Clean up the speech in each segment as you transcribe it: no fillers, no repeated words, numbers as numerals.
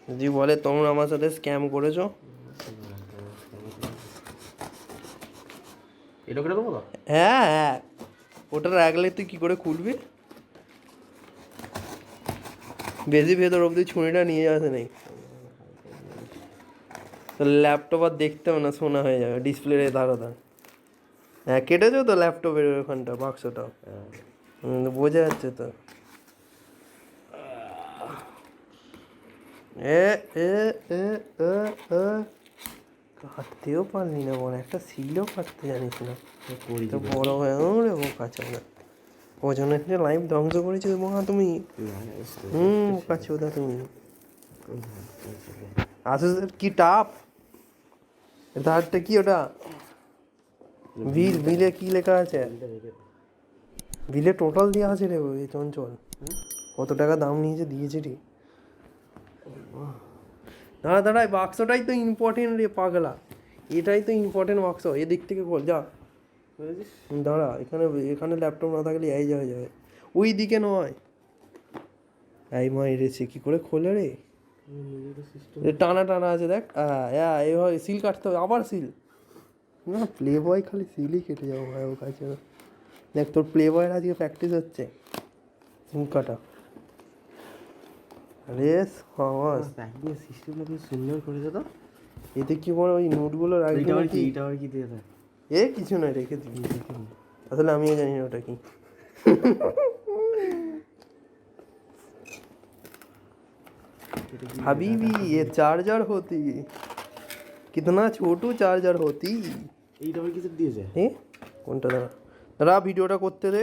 যদি বলে তোমরা আমার সাথে স্ক্যাম করেছো, হ্যাঁ হ্যাঁ, ওটা রাখলে তুই কি করে খুলবি? বেশি ভেতর অবধি ছুরিটা নিয়ে আসে নেই, তাহলে ল্যাপটপ আর দেখতে হবে না, শোনা হয়ে যাবে ডিসপ্লে ধারা ধার। হ্যাঁ কেটেছো তো ল্যাপটপের ওখানটা বাক্সটা, বোঝা যাচ্ছে তো। এ এ এ এ এ কাটতেও পারলি না, বড় একটা সিলও কাটতে জানিস না, তো বড় হয়ে রে বোকা চোদা, ওজনের যে লাইফ ধ্বংস করেছে বোকা তুমি। বোকা চোদা তুমি। আসুসের কি টাপ, ধারটা কি ওটা বিলে কি লেখা আছে? বিলে টোটাল দেওয়া আছে রে ওই চঞ্চল, কত টাকা দাম নিয়েছে দিয়েছে রে। দাঁড়া দাঁড়াই, বাক্সটাই তো ইম্পর্টেন্ট রে পাগলা, এটাই তো ইম্পর্টেন্ট বাক্স, এদিক থেকে বল যা। দাঁড়া, এখানে এখানে ল্যাপটপ না থাকলে এই হয়ে যাবে, ওই দিকে নয়। এই মাই রে, সে কী করে খোলে রে? টানা টানা আছে দেখ, হ্যাঁ এইভাবে সিল কাটতে হবে, আবার সিল না, প্লে বয় খালি সিলই কেটে যাবো ভাই ওর কাছে। দেখ তোর প্লে বয়ের আজকে প্র্যাকটিস হচ্ছে মুখ কাটা। রেস হাওয়াস সিস্টেমটা খুব সুন্দর করেছে তো, এতে কি বড় ওই নোটগুলো রাখবি নাকি? এটা আর কি দিয়ে দেয়, এ কিছু নয়, রেখে দিবি, আসলে আমিও জানি না ওটা কি। हबीबी ये चार्जर होती, कितना छोटू चार्जर होती। এইটা আবার কিছু দিয়েছে এ কোনটা? দাঁড়া দাঁড়া, ভিডিওটা করতে দে,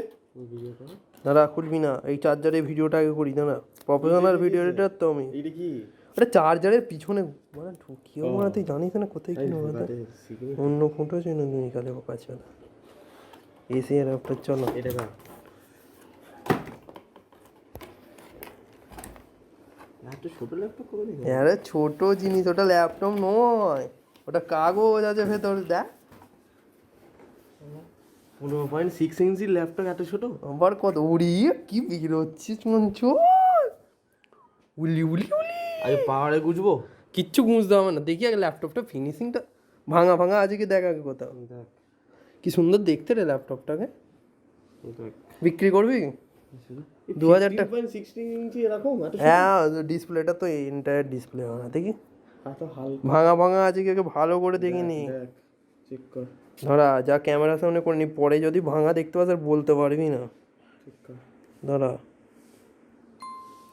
দাঁড়া খুলবি না, এই চার্জারের ভিডিওটা আগে করি, দাঁড়া প্রফেশনাল ভিডিও এডিটর তো আমি। এটা কি? ওটা চার্জারের পিছনে মানে ঢুকিয়ে ওরা, তুই জানিস না কোথায় কি নোংরা, অন্য ফটো ছিল না তুমি কালে বোকা ছিল। এসি আর একটা চলো এটা না, আরে ছোট জিনিস ওটা, ল্যাপটপ নয় ওটা, কাগজ আছে ভেতর দেখ। 15.6 ইঞ্চির ল্যাপটপ এত ছোট, আবার কত উড়ি কি বেরোচ্ছিস মঞ্চ, উলি উলি উলি। আগে পাহাড়ে গুঁজবো, কিচ্ছু গুঁজতে হবে না, দেখি আগে ল্যাপটপটা ফিনিশিংটা, ভাঙা ভাঙা আজকে দেখ আগে কোথাও, কি সুন্দর দেখতে রে ল্যাপটপটাকে। বিক্রি করবি 2000 টাকা? হ্যাঁ ডিসপ্লেটা তো এন্টায়ার ডিসপ্লে হবে না, দেখি ভাঙা ভাঙা আছে কি ভালো করে দেখিনি। ধরা যা ক্যামেরার সামনে করে নি, পরে যদি ভাঙা দেখতে পাস আর বলতে পারবি না। ধরা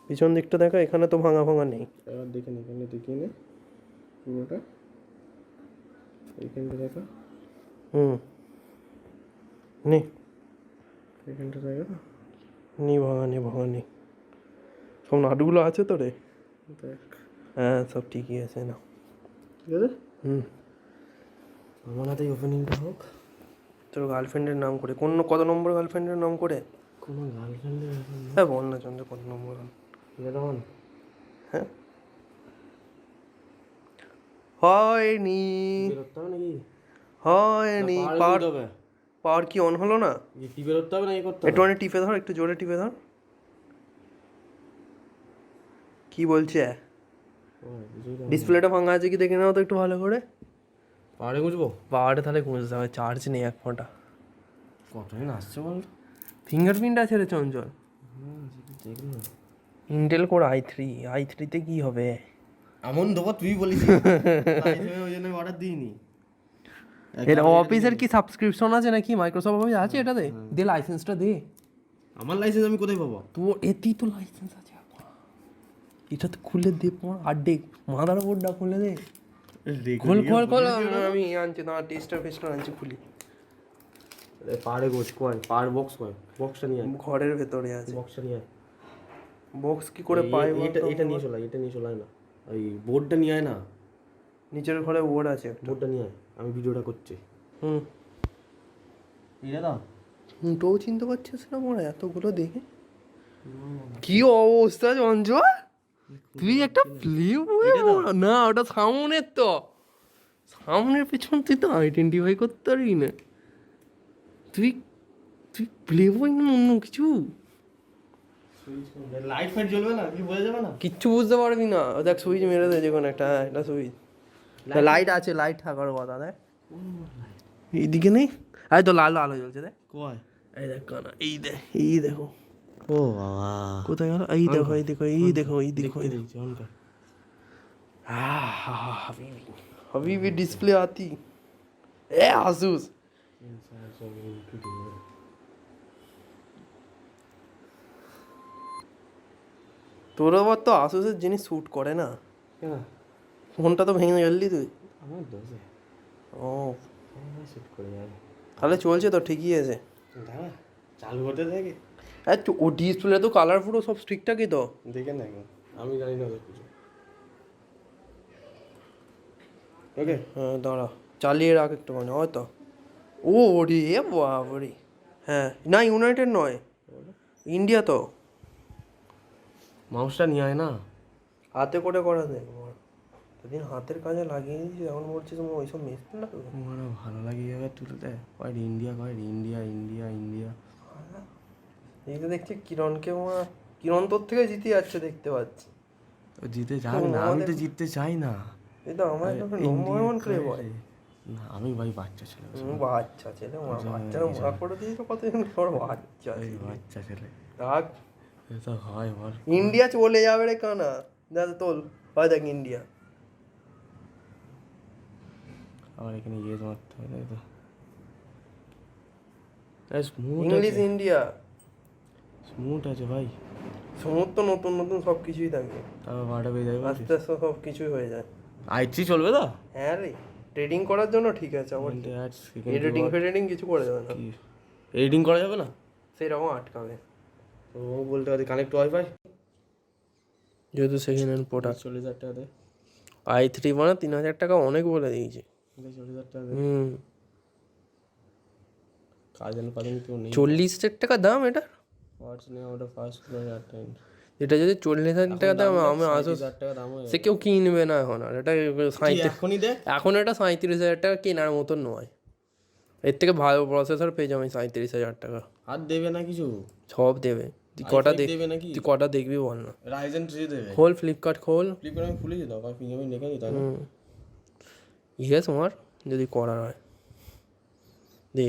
পিছন দিকটা দেখা, এখানে তো ভাঙা ভাঙা নেই, দেখে নে এখানে, দেখে নে পুরোটা এইখানটা দেখা, নে এখানটা দেখা, নি ভাঙা নেই, ভাঙা নেই, সব নাটগুলো আছে তো রে দেখ, হ্যাঁ সব ঠিকই আছে না, ঠিক আছে। আমার হাতেই ওপেনিংটা হোক, তোর গার্লফ্রেন্ডের নাম করে, কোন কত নম্বর গার্লফ্রেন্ডের নাম করে? কোনো গার্লফ্রেন্ডের, হ্যাঁ বল না চন্দ্র কত নম্বর? হ্যাঁ হয়নি হয়নি, পাওয়ার কি অন হলো না? একটু অনেক টিপে ধর, একটু জোরে টিপে ধর, কি বলছে? ডিসপ্লেটা ভাঙা আছে কি দেখে নাও তো একটু ভালো করে। পাহাড়ে গুঁজবো, পাহাড়ে তাহলে গুঁজতে হবে, চার্জ নেই এক ফোঁটা। কতদিন আসছে বল, ফিঙ্গারপ্রিন্ট আছে রে চঞ্চল, ইন্টেল কোর i3তে কি হবে এমন দেবো তুই বলিস, ওই জন্য অর্ডার দিইনি। এর অফিসের কি সাবস্ক্রিপশন আছে নাকি মাইক্রোসফট অফিস আছে এটাতে? দে লাইসেন্সটা দে। আমার লাইসেন্স আমি কোথায় পাবো? তোর এতেই তো লাইসেন্স আছে, এটা তো খুলে দে, আর দেখ মাদার বোর্ডটা খুলে দে, খোল খোল খোল, আমি আনছি না, টেস্টার ফেস্টার আনছি, খুলি। পাহাড়ে গোছ কয়, পাহাড় বক্স কয়, বক্সটা নিয়ে ঘরের ভেতরে আছে, বক্সটা নিয়ে বক্স কি করে পাই? এটা নিয়ে চলে, এটা নিয়ে চলে না, ওই বোর্ডটা নিয়ে আয় না, নিচের ঘরে বোর্ড আছে, বোর্ডটা নিয়ে আয়, আমি ভিডিওটা করছি। এটা দাও, তো চিনতে পারছিস না মোরা এতগুলো দেখে, কি অবস্থা চঞ্চল, তুই একটা ফিল্ম না, ওটা সামনের তো, সামনের পেছন তুই তো আইডেন্টিফাই করতে পারবি না, তুই তুই প্লে বই না অন্য কিছু। লাইট ফাইট জ্বলবে না, কি বোঝা যাবে না? কিচ্ছু বুঝতে পারবি না। দেখ সুইচ মেরে দে, যে কোনো একটা সুইচ। লাইট আছে, লাইট থাকার কথা। দেখ এইদিকে নেই, এই তো লাল আলো জ্বলছে। দেখ কয় এই দেখ কানা, এই দেখো। ও বাবা, কোথায় গেল? এই দেখো, এই দেখো, এই দেখো, এই দেখো। দেখছি অন কর। हबीबी डिस्प्ले आती ए आसूस। তোর আবার তো আসুসের জিনিস স্যুট করে না। কেন? ফোনটা তো ভেঙে গেলি তুই। আমার দোষে। ও শুট করে যাবে। তাহলে চলছে তো, ঠিকই আছে। দাঁড়া, চালু করতে থাকে। হ্যাঁ, ও ডিসপ্লে তো কালার পুরো সব ঠিকঠাকই তো। দেখে না এখন, আমি জানি না কিছু। ওকে, হ্যাঁ দাঁড়া, চালিয়ে রাখ একটুখানি, হয়তো। ও রে বাবারে, হ্যাঁ না ইউনাইটেড নয়, ইন্ডিয়া তো। মাউসটা নিয়ে আয় না। হাতে করে করা দেখ, সেদিন হাতের কাজে লাগিয়ে দিয়েছি, এখন বলছিস ওইসব মেশিন লাগবে। আমার ভালো লাগে যাবে তুলতে, কয় ইন্ডিয়া, কয় ইন্ডিয়া ইন্ডিয়া ইন্ডিয়া। এই তো দেখছি কিরণকে, কিরণ তোর থেকে জিতে যাচ্ছে দেখতে পাচ্ছি। জিতে যাবে না, আমি তো জিততে চাই না। এই তো আমার নম্বর ওয়ান করে বলে না, আমি ভাই বাচ্চা ছেলে। বাচ্চা ছেলে, বাচ্চারা মজা করে দিয়েছো কতদিন পর। বাচ্চা বাচ্চা ছেলে রাখ, এটা হয় বল। ইন্ডিয়া চলে যাবে রে কানা, দাদা তোল হয় দেখ ইন্ডিয়া। আবার এখানে ইয়ে মারতে হবে, তাই তো। স্মুথ ইংলিশ ইন্ডিয়া স্মুথ আছে ভাই। সমুদ্র তো নতুন নতুন সব কিছুই থাকে, তারপর ভাড়া পেয়ে যাবে, আস্তে আস্তে সব কিছুই হয়ে যায়। আইটি চলবে তো। হ্যাঁ রে, ট্রেডিং করার জন্য ঠিক আছে। আবার এডিটিং ফেডিটিং কিছু করে যাবে না, এডিটিং করা যাবে না, সেরকম আটকাবে। তো বলতে পারি কানেক্ট ওয়াইফাই, যেহেতু সেকেন্ড হ্যান্ড প্রোডাক্ট। 40,000 টাকা দে। i3 মানে 3,000 টাকা অনেক বলে দিয়েছে। 40,000 টাকা দে। হুম, কাজের পালন কেউ নেই। 40,000 টাকা দাম এটা। হোয়াটস নেই, ওটা ফার্স্ট ফ্লোর টাইম। এটা যদি 40,000 টাকা দাম, আমি আসুস, 30,000 টাকা দাম হয়ে সে কেউ কিনবে না এখন। আর এটা এখনই দেখ, এখন এটা 37,000 টাকা কেনার মতন নয়। এর থেকে ভালো প্রসেসর পেয়ে যাবে 37,000 টাকা। আর দেবে না কিছু, সব দেবে। তুই কটা দেবে নাকি? তুই কটা দেখবি বল না। রাইজেন 3 দেবে। খোল ফ্লিপকার্ট, খোল। ফ্লিপকার্ট আমি খুলেছি তো, আমি দেখে নি, তাই না? ইয়েস আমার যদি করার হয় দে।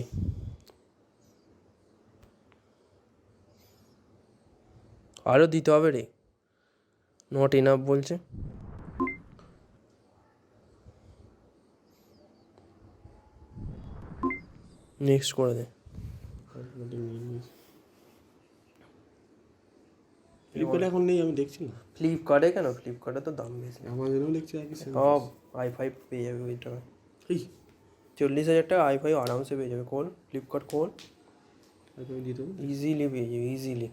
আরও দিতে হবে রে, নট ইনাফ বলছে। নেক্সট করে দে। ফ্লিপকার্টে এখন নেই, আমি দেখছি না। ফ্লিপকার্টে কেন? ফ্লিপকার্টে তো দাম বেশি। আমাজনেও দেখছি সব i5 পেয়ে যাবে ওই টাকা। 40,000 টাকা i5 আরামসে পেয়ে যাবে। খোল ফ্লিপকার্ট, খোল, ইজিলি পেয়ে যাবে, ইজিলি।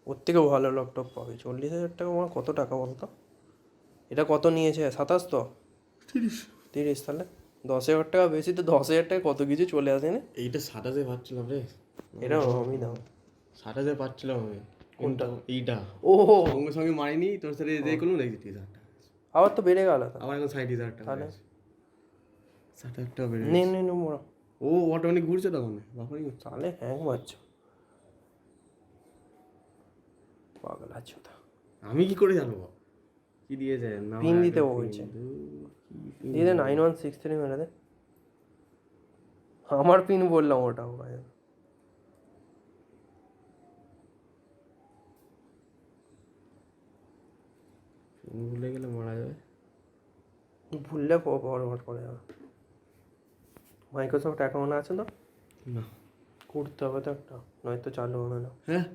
ওর থেকেও ভালো ল্যাপটপ পাবে। 40,000 টাকা আমার কত টাকা বলতো? এটা কত নিয়েছে? 27 তো 30, তাহলে 10,000 টাকা বেশি। তো 10,000 টাকা কত কিছু চলে আসে না। এইটা 60,000 পাচ্ছিলাম রে, এটা আমি দাম 60,000 পাচ্ছিলাম আমি। কোনটা? এইটা ও সঙ্গে সঙ্গে মারিনি, তোর সাথে যে কোনো দেখছি 30,000 টাকা। আবার তো বেড়ে গেল, আবার এখন 60,000 টাকা। তাহলে 60,000 টাকা বেড়ে নে নে নে মোড়া। ও অটোমেটিক ঘুরছে তখন, বাপারি তাহলে হ্যাং মারছো, পাগল আছো তা। আমি কি করে জানবো কি দিয়েছে? পিন দিতে বলছে, দিয়ে দে 9163 মেরে দে। আমার পিন বললাম ওটা, ভাই ভুলে গেলে মারা যাবে। ভুললে ফরওয়ার্ড করে যাবে। মাইক্রোসফট অ্যাকাউন্ট আছে তো? না, করতে হবে তো একটা, নয়তো চালু হবে না। হ্যাঁ